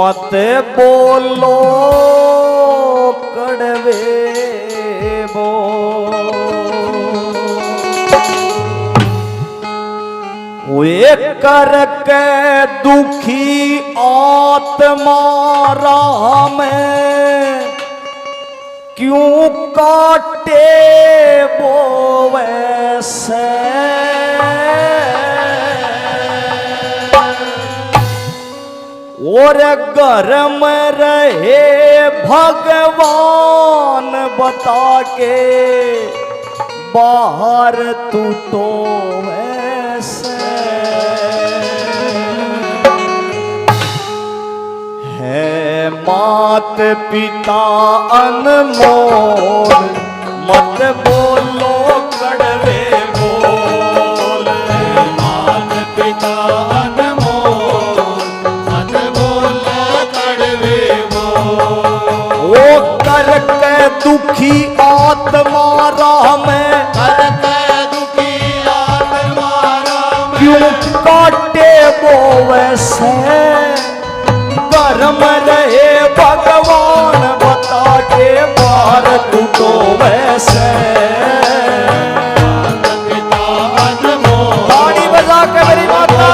मत बोलो कड़वे वे करके दुखी आत्मा राह में क्यों काटे वो वैसे और घर में रहे भगवान बता के बाहर तू तो वैसे है मात पिता अनमोल मत बोलो कड़वे बोल मात पिता अनमोल मत बोलो कड़वे बोल वो करके दुखी आत्मा राह में करके दुखी आत्मा राह में क्यों काटे वो वैसे कर्म रहे भगवान बता के बाहर तू तो वैसे पिता अनमोल ताड़ी बजा के मेरी माता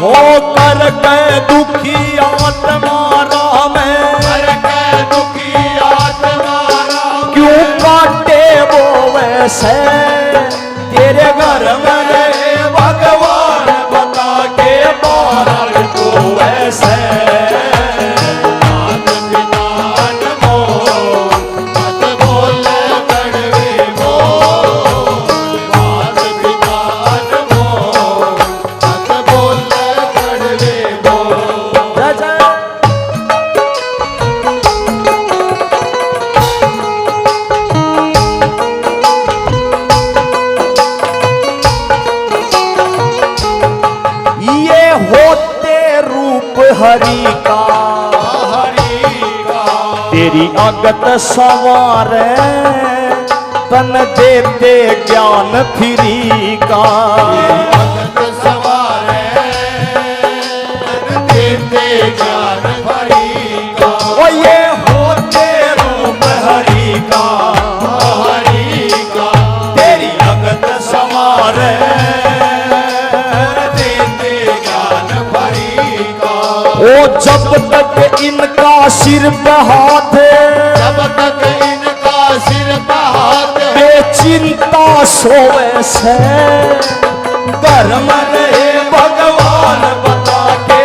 हो कर के दुखी आत्मा राह में क्यों काटे वो वैसे तेरे घर में रहे भगवान बता के बाहर तो वैसे हरि का तेरी अगत सवारे तन देते ज्ञान फिरी का ओ ये होते रूप हरि का तेरी अगत सवारे ओ जब तक इनका सिर पे हाथ बेचिंता सोवे से घर में रहे भगवान बता के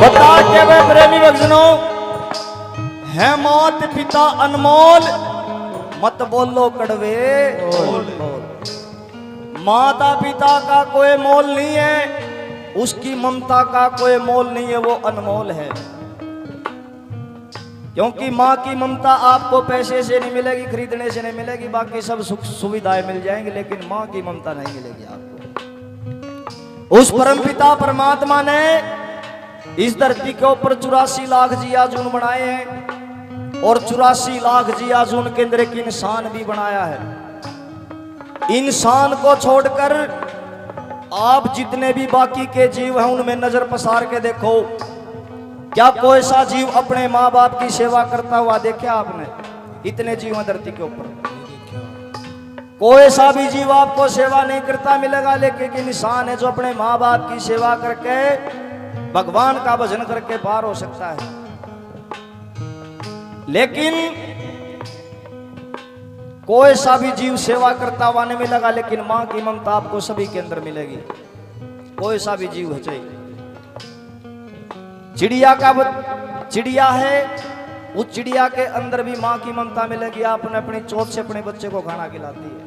बता के वे प्रेमी भक्तों है मात पिता अनमोल मत बोलो कड़वे माता पिता का कोई मोल नहीं है, उसकी ममता का कोई मोल नहीं है, वो अनमोल है। क्योंकि माँ की ममता आपको पैसे से नहीं मिलेगी, खरीदने से नहीं मिलेगी, बाकी सब सुख सुविधाएं मिल जाएंगी, लेकिन माँ की ममता नहीं मिलेगी आपको। उस परमपिता परमात्मा ने इस धरती के ऊपर 84 लाख जियाजून बनाए हैं और 84 लाख जियाजून के अंदर एक इंसान भी बनाया है। इंसान को छोड़कर आप जितने भी बाकी के जीव हैं उनमें नजर पसार के देखो, क्या कोई सा जीव अपने माँ बाप की सेवा करता हुआ देखा आपने? इतने जीव हैं धरती के ऊपर, कोई सा भी जीव आपको सेवा नहीं करता मिलेगा, लेकिन इंसान है जो अपने माँ बाप की सेवा करके भगवान का भजन करके पार हो सकता है। लेकिन कोई सा भी जीव सेवा करता हुआ नहीं मिलेगा, लेकिन मां की ममता आपको सभी के अंदर मिलेगी। कोई सा भी जीव है, चाहिए चिड़िया है, उस चिड़िया के अंदर भी मां की ममता मिलेगी। आपने अपनी चोट से अपने बच्चे को खाना खिलाती है।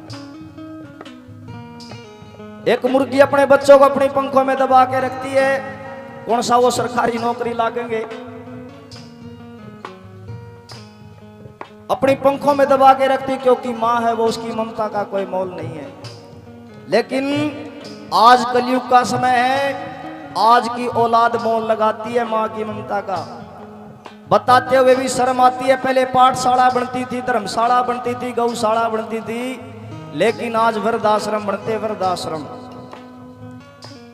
एक मुर्गी अपने बच्चों को अपनी पंखों में दबा के रखती है, कौन सा वो सरकारी नौकरी लागेंगे? अपनी पंखों में दबा के रखती, क्योंकि माँ है वो, उसकी ममता का कोई मोल नहीं है। लेकिन आज कलयुग का समय है, आज की औलाद मोल लगाती है माँ की ममता का। बताते हुए भी शर्म आती है। पहले पाठशाला बनती थी, धर्मशाला बनती थी, गौशाला बनती थी, लेकिन आज वृद्धाश्रम बनते, वृद्धाश्रम।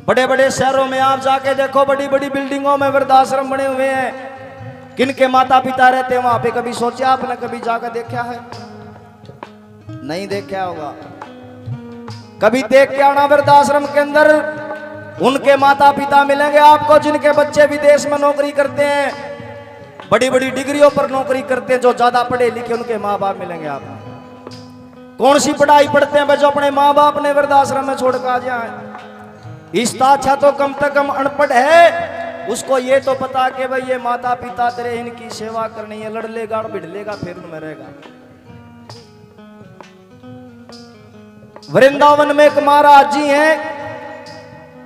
बड़े बड़े शहरों में आप जाके देखो, बड़ी बड़ी बिल्डिंगों में वृद्धाश्रम बने हुए हैं। किनके माता पिता रहते हैं वहां पे, कभी सोचा आपने, कभी जाकर देखा है? नहीं देखा होगा। कभी देख के आना, वृद्धाश्रम के अंदर उनके माता पिता मिलेंगे आपको जिनके बच्चे विदेश में नौकरी करते हैं, बड़ी बड़ी डिग्रियों पर नौकरी करते हैं, जो ज्यादा पढ़े लिखे उनके माँ बाप मिलेंगे आपको। कौन सी पढ़ाई पढ़ते हैं जो अपने माँ बाप ने वृद्धाश्रम में छोड़ कर आ जाए? इसका अच्छा तो कम से कम अनपढ़ है, उसको ये तो पता कि भाई ये माता पिता तेरे, इनकी सेवा करनी है, लड़ लेगा भिड़ लेगा फिर उनमें रहेगा। वृंदावन में एक महाराज जी हैं,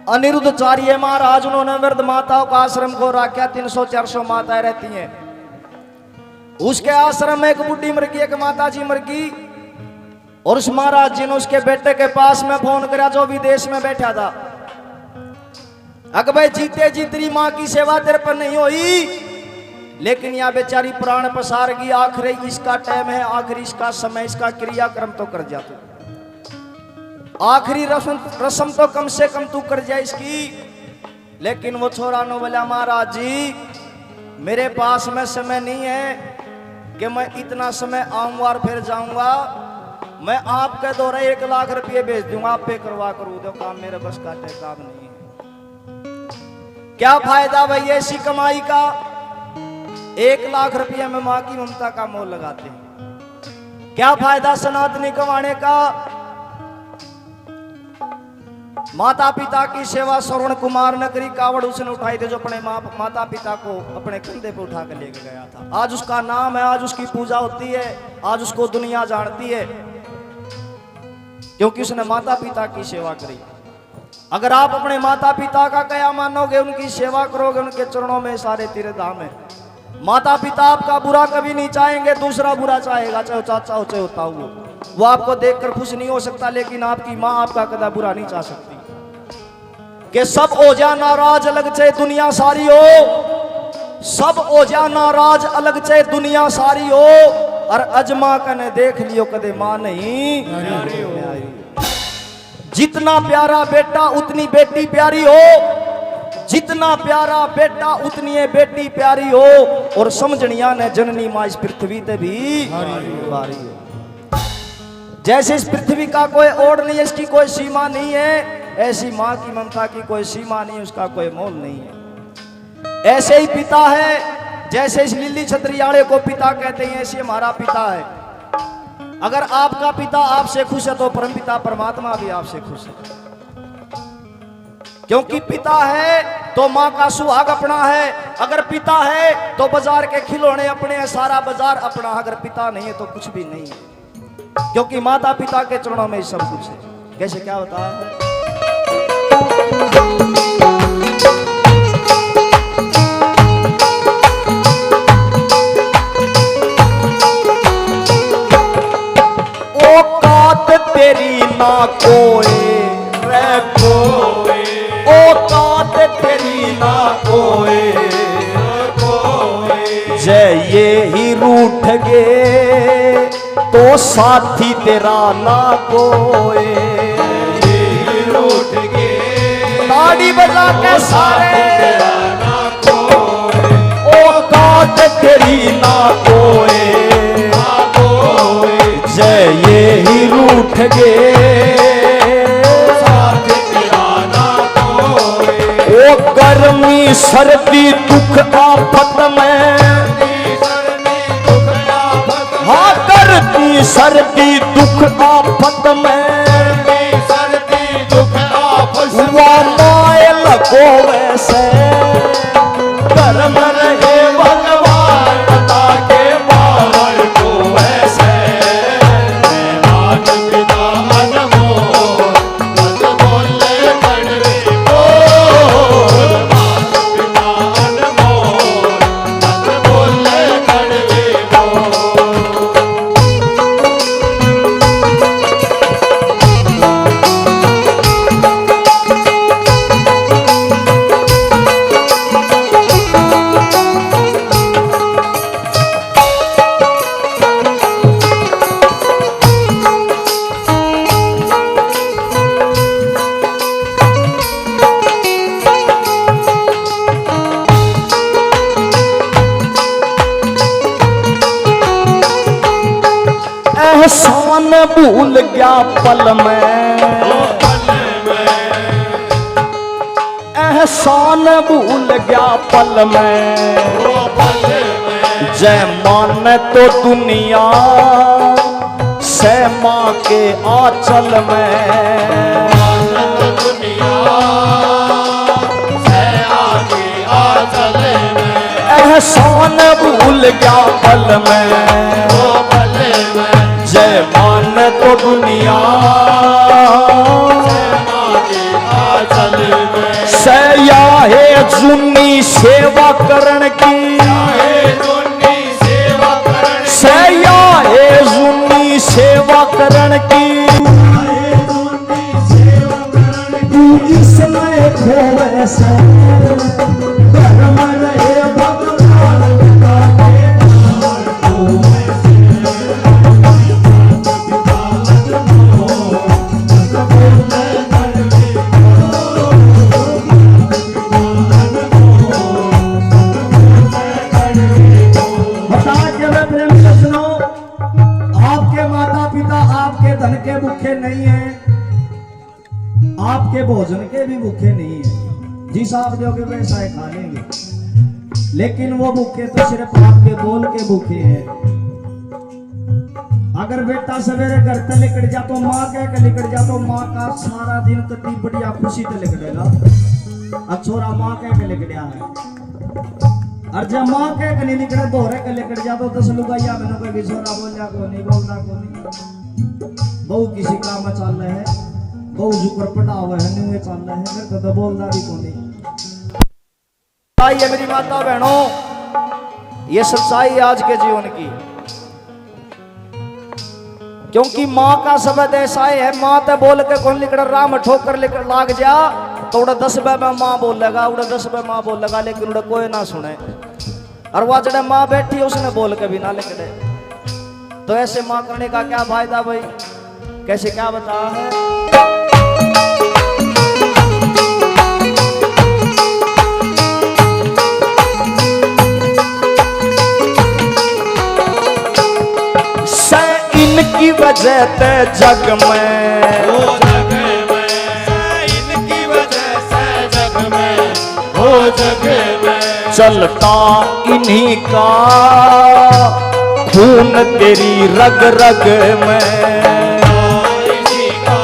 अनिरुद्धाचार्य महाराज, उन्होंने वृद्ध माताओं का आश्रम को रखा। 300-400 माताएं रहती हैं उसके आश्रम में। एक बुढ़ी मर गई, एक माता जी मर गई, और उस महाराज जी ने उसके बेटे के पास में फोन करा जो विदेश में बैठा था। अगर भाई जीते जी तेरी माँ की सेवा तेरे पर नहीं हुई, लेकिन यहाँ बेचारी प्राण पसार गई, आखिरी इसका टाइम है, आखिरी इसका समय, इसका क्रियाक्रम तो कर जा तू, आखिरी रस्म तो कम से कम तू कर जा इसकी। लेकिन वो छोरा नो बोला, महाराज जी मेरे पास में समय नहीं है कि मैं इतना समय आऊंगा और फिर जाऊंगा, मैं आपके द्वारा 1 लाख रुपये भेज दूंगा, आप पे करवा करूँ दो, काम मेरे बस का काम नहीं है। क्या फायदा भाई ऐसी कमाई का? 1 लाख रुपये में माँ की ममता का मोल लगाते हैं। क्या फायदा सनातनी कमाने का? माता पिता की सेवा श्रवण कुमार ने करी, कावड़ उसने उठाई थी जो अपने माता पिता को अपने कंधे पे उठा कर लेके गया था। आज उसका नाम है, आज उसकी पूजा होती है, आज उसको दुनिया जानती है, क्योंकि उसने माता पिता की सेवा करी। अगर आप अपने माता पिता का क्या मानोगे, उनकी सेवा करोगे, उनके चरणों में सारे तीर्थ धाम है। माता पिता आपका बुरा कभी नहीं चाहेंगे, दूसरा बुरा चाहेगा, चाहे चाचा हो चाहे होता हो। वो आपको देखकर खुश नहीं हो सकता, लेकिन आपकी माँ आपका कदा बुरा नहीं चाह सकती। कि सब ओजा नाराज अलग चाहे दुनिया सारी हो, सब ओजा नाराज अलग चाहे दुनिया सारी हो, और अजमा कने देख लियो कदे मां नहीं प्यारी हो। जितना प्यारा बेटा उतनी बेटी प्यारी हो, जितना प्यारा बेटा उतनी है बेटी प्यारी हो, और समझनिया ने जननी मां इस पृथ्वी ते भी भारी हो। जैसे इस पृथ्वी का कोई ओढ़ नहीं है, इसकी कोई सीमा नहीं है, ऐसी माँ की ममता की कोई सीमा नहीं, उसका कोई मोल नहीं है। ऐसे ही पिता है, जैसे इस लिल्ली छतरियाड़े को पिता कहते हैं, ऐसे हमारा पिता है। अगर आपका पिता आपसे खुश है तो परमपिता परमात्मा भी आपसे खुश है, क्योंकि पिता है तो माँ का सुहाग अपना है। अगर पिता है तो बाजार के खिलौने अपने हैं, सारा बाजार अपना। अगर पिता नहीं है तो कुछ भी नहीं है, क्योंकि माता पिता के चरणों में सब कुछ है। कैसे क्या होता है? औकात तेरी ना कोई रे कोई, औकात तेरी ना कोई, जय ये ही रूठ गे तो साथी तेरा ना कोई। ये रूठ गे ताड़ी बजा के सारे, औकात तेरी ना कोई, जय ये ही रूठ गे साथ तेरा ना कोई। ओ गर्मी सर्दी दुख आफत में, हाँ गर्मी सर्दी दुख आफत में, हुआ माए लगो वैसे, कर्म रहे भगवान बता के बाहर को वैसे। मात पिता अनमोल मत बोले कड़वे बोल, मात पिता अनमोल मत बोले कड़वे बोल। एहसान भूल गया पल में, एहसान भूल गया पल में, जय मान तो दुनिया से माँ के आंचल में, एहसान भूल गया पल में, जय मान तो दुनिया सया है जुन्नी सेवा करण की, सया है जुन्नी सेवा करण की, इसमें खोवे से धर्म रहे भगवान के भूखे नहीं है, आपके भोजन के भी भूखे नहीं है, जिस आप दोगे वैसा ही खा लेंगे, लेकिन वो भूखे तो सिर्फ आपके बोल के भूखे हैं। अगर बेटा सवेरे घर से निकल जा तो माँ कह के निकल जा तो माँ का सारा दिन कितनी बढ़िया खुशी से निकलेगा, छोरा माँ कह के निकलिया है, और जब माँ कह के नहीं निकले दोहरे के निकल जा तो 10 लुगाइया मैंने कोई छोरा बोलिया को नहीं बोलता को नहीं, बहु किसी काम में चल रहे हैं, बहु जुकर पटा हुआ है न्यू चल रहे हैं, मेरे तो बोलना भी को नहीं। ये मेरी माता बहनों, ये सच्चाई है आज के जीवन की, क्योंकि माँ का शब्द ऐसा है, माँ ते बोल के कौन लिख रहा में ठोकर लेकर लाग जा तो उड़ा 10 में माँ बोलेगा, उड़ा 10 में माँ बोलेगा, लेकिन उड़ा कोई ना सुने, और वह जड़े माँ बैठी उसने बोल के भी ना लिख दे, तो ऐसे माँ करने का क्या फायदा भाई, कैसे क्या बता है। से इनकी वजह ते जग में, इनकी वजह से जग में, हो जग में चलता इन्हीं का खून तेरी रग रग में, इसी का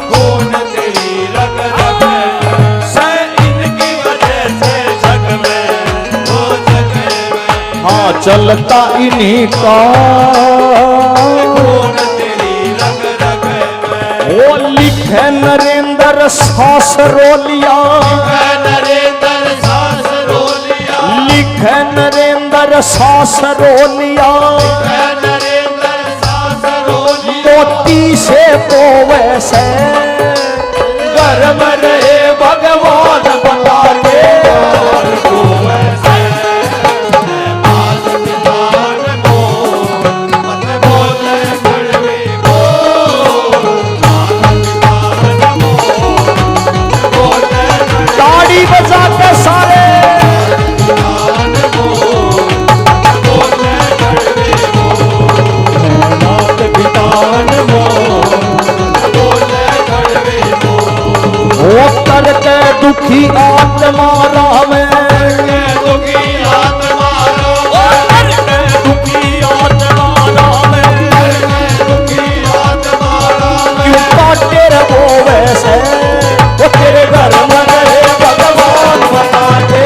खून तेरी रग रग में, से इनकी वजह से जग में, हो जग में हाँ चलता इन्हीं का खून तेरी रग रग में, वो लिखे नरेंद्र सांस रोलिया, नरेंद्र सांस रोलिया, लिखे नरेंद्र सांस रोलिया, नरेंद्र सांस रोलिया, मोती से पोवे से घर में रहे भगवान बता के, ताड़ी बजा के सारे करके दुखी आत्मा रामे, दुखी आत्मा करके दुखी आत्मा रामे, दुखी आत्मा क्यों काटे रहो वैसे वो तेरे घर में रहे भगवान बता के,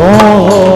oh